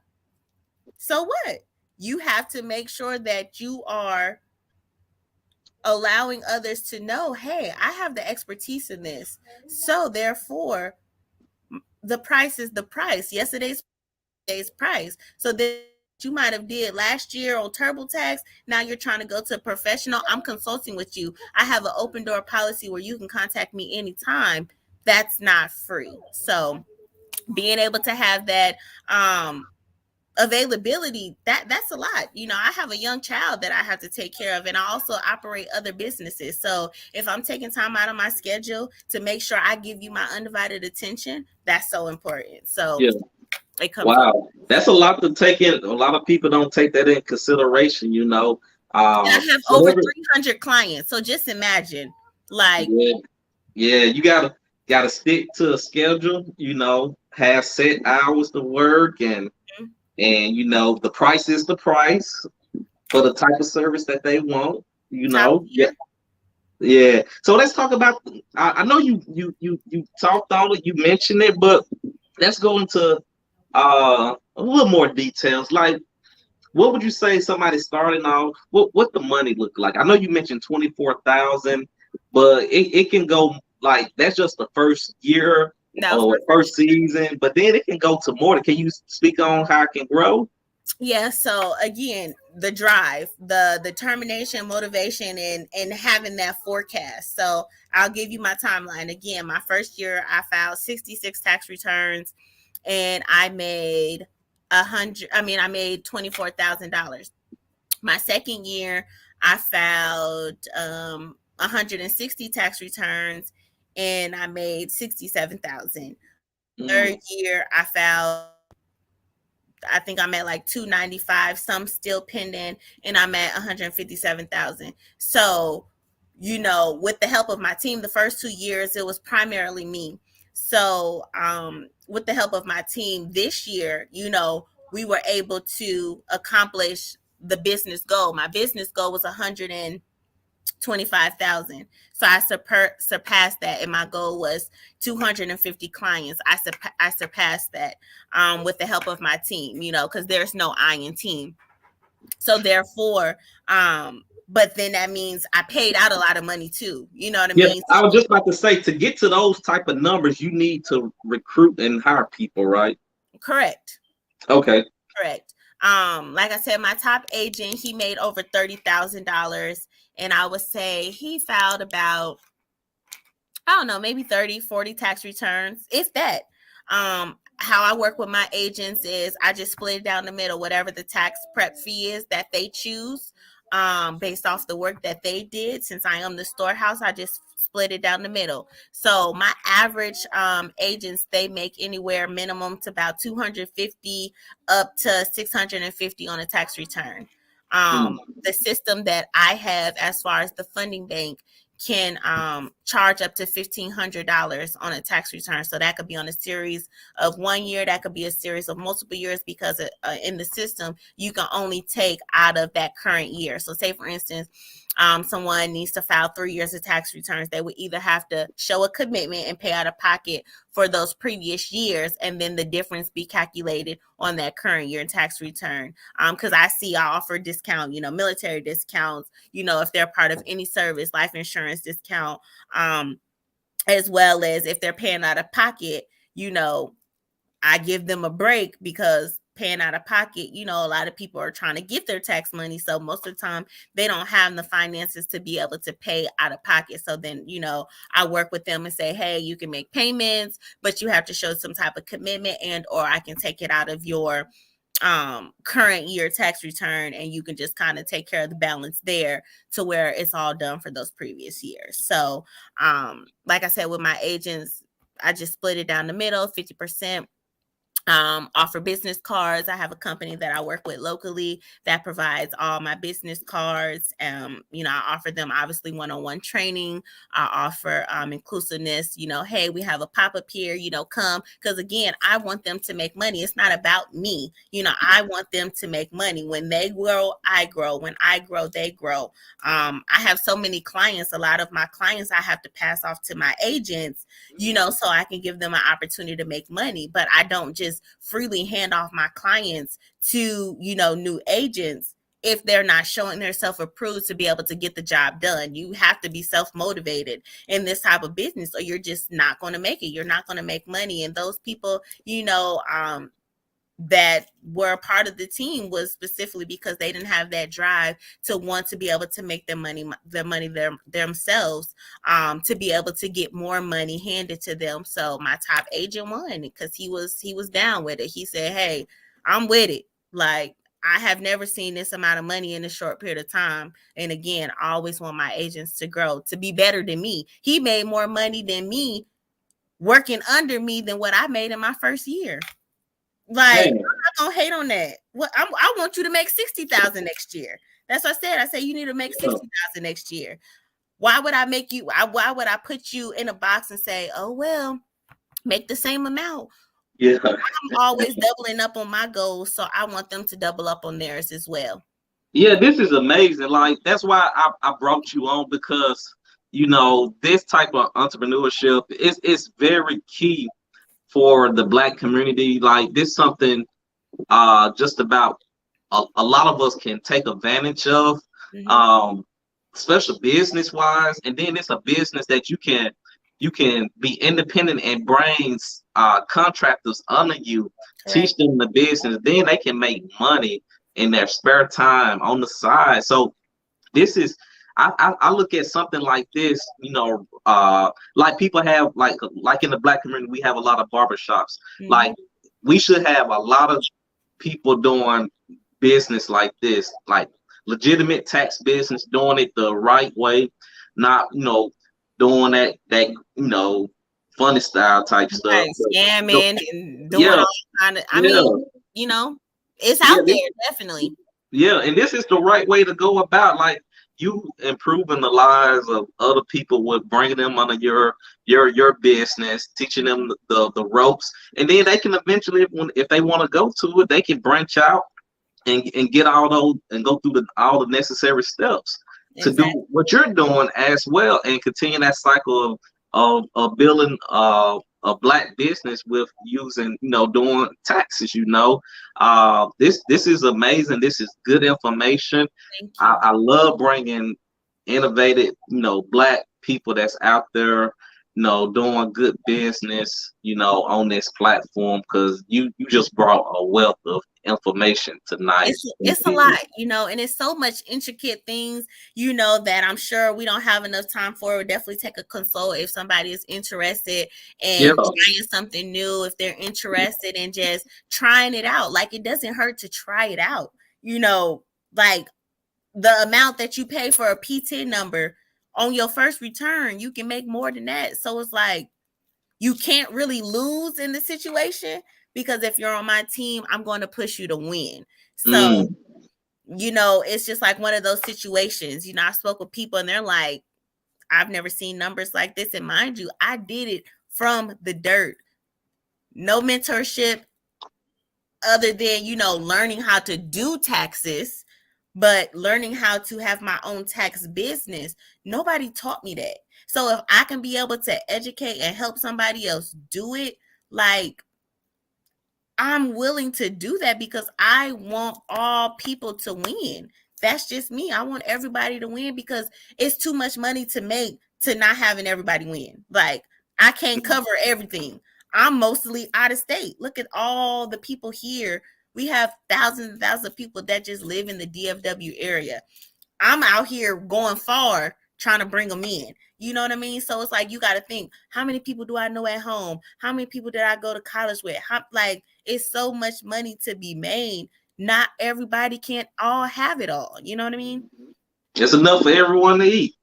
So what? You have to make sure that you are allowing others to know, hey, I have the expertise in this. So therefore, the price is the price. Yesterday's price. So then you might have did last year on TurboTax. Now you're trying to go to a professional. I'm consulting with you. I have an open door policy where you can contact me anytime. That's not free. So being able to have that availability, that's a lot. I have a young child that I have to take care of, and I also operate other businesses. So if I'm taking time out of my schedule to make sure I give you my undivided attention, that's so important. So wow, that's a lot to take in. A lot of people don't take that in consideration. I have over 300 clients, so just imagine, like, you gotta stick to a schedule. Have set hours to work, and the price is the price for the type of service that they want. Yeah. So let's talk about. I know you talked on it, you mentioned it, but let's go into a little more details. Like, what would you say somebody starting off? What the money look like? I know you mentioned 24,000, but it can go like that's just the first year or first season, but then it can go to more. Can you speak on how it can grow? Yeah, so again, the drive, the determination, motivation, and having that forecast. So I'll give you my timeline. Again, my first year I filed 66 tax returns and I made I made $24,000. My second year I filed 160 tax returns and I made 67,000. Third Mm, year I filed, I think I'm at like 295, some still pending, and I'm at 157,000. So, with the help of my team, the first 2 years it was primarily me. So, with the help of my team this year, we were able to accomplish the business goal. My business goal was 125,000. So I surpassed that, and my goal was 250 clients. I surpassed that with the help of my team, because there's no I in team. So therefore, but then that means I paid out a lot of money too. You know what I yeah, mean? I was just about to say, to get to those type of numbers, you need to recruit and hire people, right? Correct. Okay. Correct. Like I said, my top agent, he made over $30,000, and I would say he filed about, I don't know, maybe 30, 40 tax returns, if that. How I work with my agents is I just split it down the middle, whatever the tax prep fee is that they choose, based off the work that they did. Since I am the storehouse, I just split it down the middle. So my average agents, they make anywhere minimum to about 250 up to 650 on a tax return. Mm, The system that I have as far as the funding bank can charge up to $1,500 on a tax return. So that could be on a series of 1 year, that could be a series of multiple years, because in the system you can only take out of that current year. So say for instance, someone needs to file 3 years of tax returns, they would either have to show a commitment and pay out of pocket for those previous years, and then the difference be calculated on that current year tax return. Because I offer discount, military discounts, if they're part of any service, life insurance discount, as well as if they're paying out of pocket, I give them a break, because paying out of pocket, a lot of people are trying to get their tax money. So most of the time they don't have the finances to be able to pay out of pocket. So then, I work with them and say, hey, you can make payments, but you have to show some type of commitment, and or I can take it out of your current year tax return, and you can just kind of take care of the balance there to where it's all done for those previous years. So like I said, with my agents, I just split it down the middle, 50% offer business cards. I have a company that I work with locally that provides all my business cards. I offer them obviously one-on-one training. I offer inclusiveness. Hey, we have a pop-up here. Come, because again, I want them to make money. It's not about me. I want them to make money. When they grow, I grow. When I grow, they grow. I have so many clients. A lot of my clients I have to pass off to my agents, so I can give them an opportunity to make money. But I don't just freely hand off my clients to, new agents if they're not showing themselves approved to be able to get the job done. You have to be self-motivated in this type of business, or you're just not going to make it. You're not going to make money. And those people, that were a part of the team was specifically because they didn't have that drive to want to be able to make themselves, to be able to get more money handed to them. So my top agent won, because he was down with it. He said, hey, I'm with it. Like, I have never seen this amount of money in a short period of time. And again, I always want my agents to grow, to be better than me. He made more money than me working under me than what I made in my first year. Like, man. I'm not gonna hate on that. I want you to make 60,000 next year. That's what I said. I said you need to make 60,000 next year. Why would I make you? Why would I put you in a box and say, oh well, make the same amount? Yeah. I'm always doubling up on my goals, so I want them to double up on theirs as well. Yeah, this is amazing. Like, that's why I brought you on, because this type of entrepreneurship is very key for the Black community. Like, this something just about a lot of us can take advantage of, Mm-hmm. especially business wise. And then it's a business that you can you can be independent and bring contractors under you, teach Correct. them the business. Then they can make money in their spare time on the side. So this is I look at something like this, like people have like in the black community, we have a lot of barbershops. Hmm. Like we should have a lot of people doing business like this, like legitimate tax business, doing it the right way, not doing that funny style type stuff. Right, But, scamming and doing yeah, all kind of. I yeah, mean, you know, it's yeah. out there definitely. Yeah, and this is the right way to go about like you improving the lives of other people with bringing them under your business, teaching them the ropes, and then they can eventually, if they want to go to it, they can branch out and get all those and go through all the necessary steps to do Exactly. what you're doing as well, and continue that cycle of building a black business with using doing taxes. This is amazing. This is good information. Thank you. I love bringing innovative black people that's out there doing good business on this platform, because you just brought a wealth of information tonight. It's a lot, and it's so much intricate things, that I'm sure we don't have enough time for. We'll definitely take a consult if somebody is interested Yeah. in trying something new, if they're interested in just trying it out. Like, it doesn't hurt to try it out, like the amount that you pay for a P10 number on your first return, you can make more than that. So it's like, you can't really lose in the situation, because if you're on my team, I'm going to push you to win. So, Mm. it's just like one of those situations. I spoke with people and they're like, I've never seen numbers like this. And mind you, I did it from the dirt. No mentorship other than, learning how to do taxes, but learning how to have my own tax business. Nobody taught me that. So if I can be able to educate and help somebody else do it, like, I'm willing to do that, because I want all people to win. That's just me. I want everybody to win, because it's too much money to make to not having everybody win. Like, I can't cover everything. I'm mostly out of state. Look at all the people here. We have thousands and thousands of people that just live in the DFW area. I'm out here going far trying to bring them in. You know what I mean? So it's like, you got to think, how many people do I know at home? How many people did I go to college with? Like, it's so much money to be made. Not everybody can't all have it all. You know what I mean? It's enough for everyone to eat.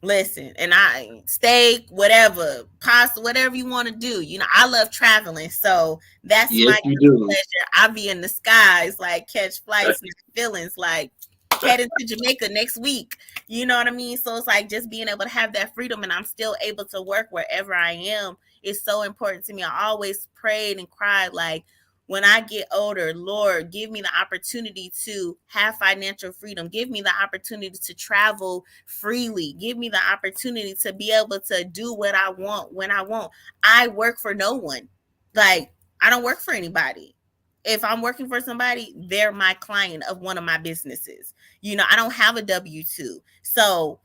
Listen, and I steak, whatever, pasta, whatever you want to do. I love traveling, so that's Yes, my you guilty do. pleasure. I be in the skies, like catch flights and feelings, like heading to Jamaica next week. You know what I mean? So it's like, just being able to have that freedom, and I'm still able to work wherever I am, is so important to me. I always prayed and cried, like, when I get older, Lord, give me the opportunity to have financial freedom. Give me the opportunity to travel freely. Give me the opportunity to be able to do what I want when I want. I work for no one. Like, I don't work for anybody. If I'm working for somebody, they're my client of one of my businesses. I don't have a W-2. So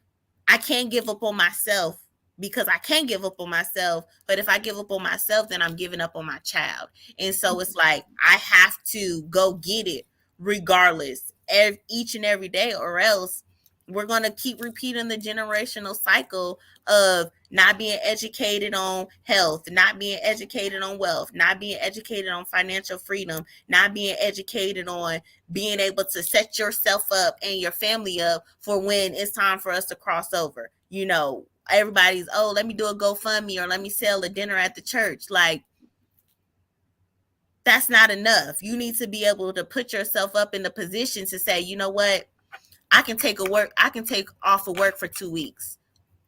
I can't give up on myself, because I can't give up on myself. But if I give up on myself, then I'm giving up on my child. And so it's like, I have to go get it regardless, each and every day, or else we're going to keep repeating the generational cycle of not being educated on health, not being educated on wealth, not being educated on financial freedom, not being educated on being able to set yourself up and your family up for when it's time for us to cross over. Everybody's, oh, let me do a GoFundMe, or let me sell a dinner at the church. Like, that's not enough. You need to be able to put yourself up in the position to say, you know what, I can take off of work for 2 weeks.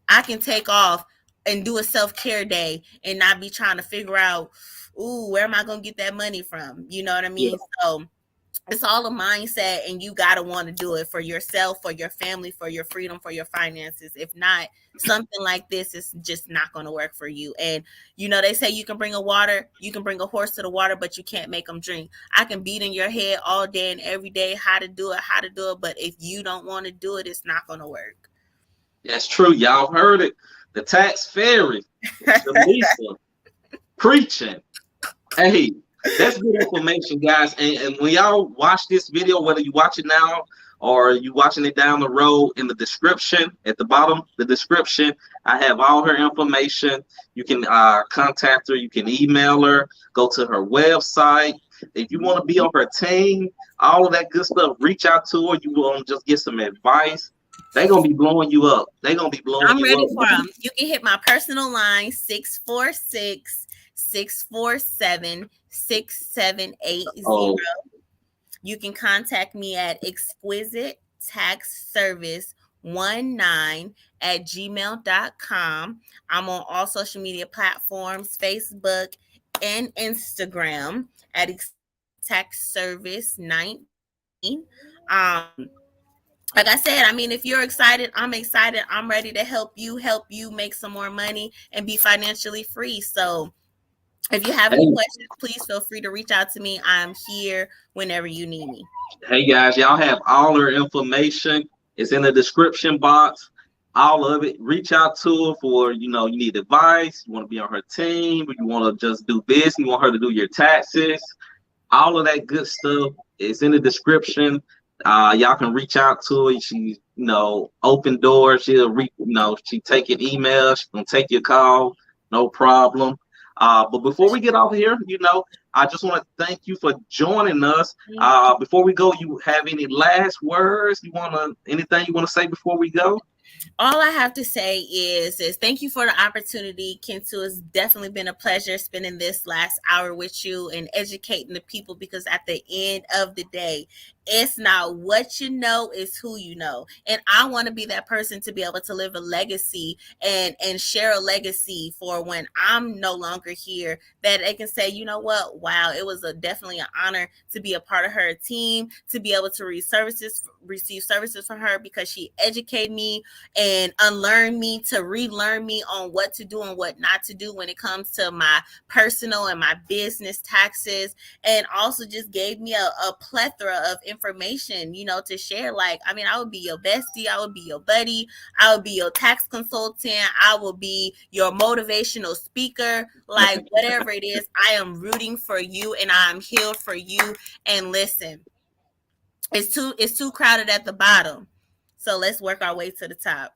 I can take off and do a self-care day and not be trying to figure out, ooh, where am I going to get that money from? You know what I Yeah. mean? So it's all a mindset, and you got to want to do it for yourself, for your family, for your freedom, for your finances. If not, something like this is just not going to work for you. And they say you can bring a horse to the water, but you can't make them drink. I can beat in your head all day and every day how to do it, but if you don't want to do it, it's not going to work. That's true. Y'all heard it. the tax fairy, Shalisa, preaching. Hey, that's good information, guys. And when y'all watch this video, whether you watch it now or you watching it down the road, in the description at the bottom, the description, I have all her information. You can contact her. You can email her. Go to her website. If you want to be on her team, all of that good stuff, reach out to her. You want to just get some advice. They're going to be blowing you up. They're going to be blowing I'm you ready up. for them. You can hit my personal line 646-647-6780. Oh, You can contact me at exquisitetaxservice19@gmail.com. I'm on all social media platforms, Facebook and Instagram at exquisitetaxservice19. Like I said, I mean, if you're excited, I'm excited. I'm ready to help you make some more money and be financially free. So if you have any hey. questions, please feel free to reach out to me. I'm here whenever you need me. Hey guys, y'all have all her information. It's in the description box. All of it. Reach out to her for, you need advice. You want to be on her team, or you want to just do business. You want her to do your taxes. All of that good stuff is in the description. Y'all can reach out to her. She's, open doors. She taking emails. She's gonna take your call. No problem. But before we get off here, I just want to thank you for joining us. Before we go, you have any last words? Anything you want to say before we go? All I have to say is thank you for the opportunity, Kentu. It's definitely been a pleasure spending this last hour with you and educating the people, because at the end of the day, it's not what you know, it's who you know. And I want to be that person to be able to live a legacy and share a legacy for when I'm no longer here, that they can say, you know what, wow, it was definitely an honor to be a part of her team, to be able to receive services from her, because she educated me and unlearn me to relearn me on what to do and what not to do when it comes to my personal and my business taxes, and also just gave me a plethora of information, to share. Like, I mean, I would be your bestie, I would be your buddy, I would be your tax consultant, I will be your motivational speaker, like whatever it is. I am rooting for you and I'm here for you. And listen, it's too crowded at the bottom. So let's work our way to the top.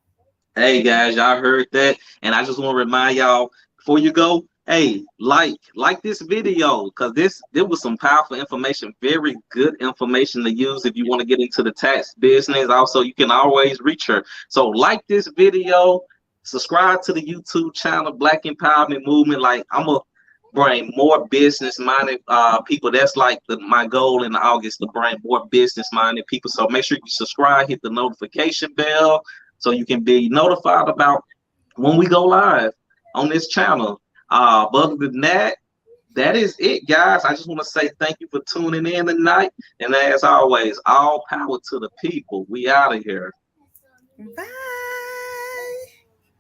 Hey guys, y'all heard that, and I just want to remind y'all before you go. Hey, like this video, because there was some powerful information, very good information to use if you want to get into the tax business. Also, you can always reach her. So like this video, subscribe to the YouTube channel, Black Empowerment Movement. Like, I'm gonna bring more business-minded people. That's like my goal in August, to bring more business-minded people. So make sure you subscribe, hit the notification bell, so you can be notified about when we go live on this channel. But other than that, that is it, guys. I just want to say thank you for tuning in tonight. And as always, all power to the people. We out of here. Bye.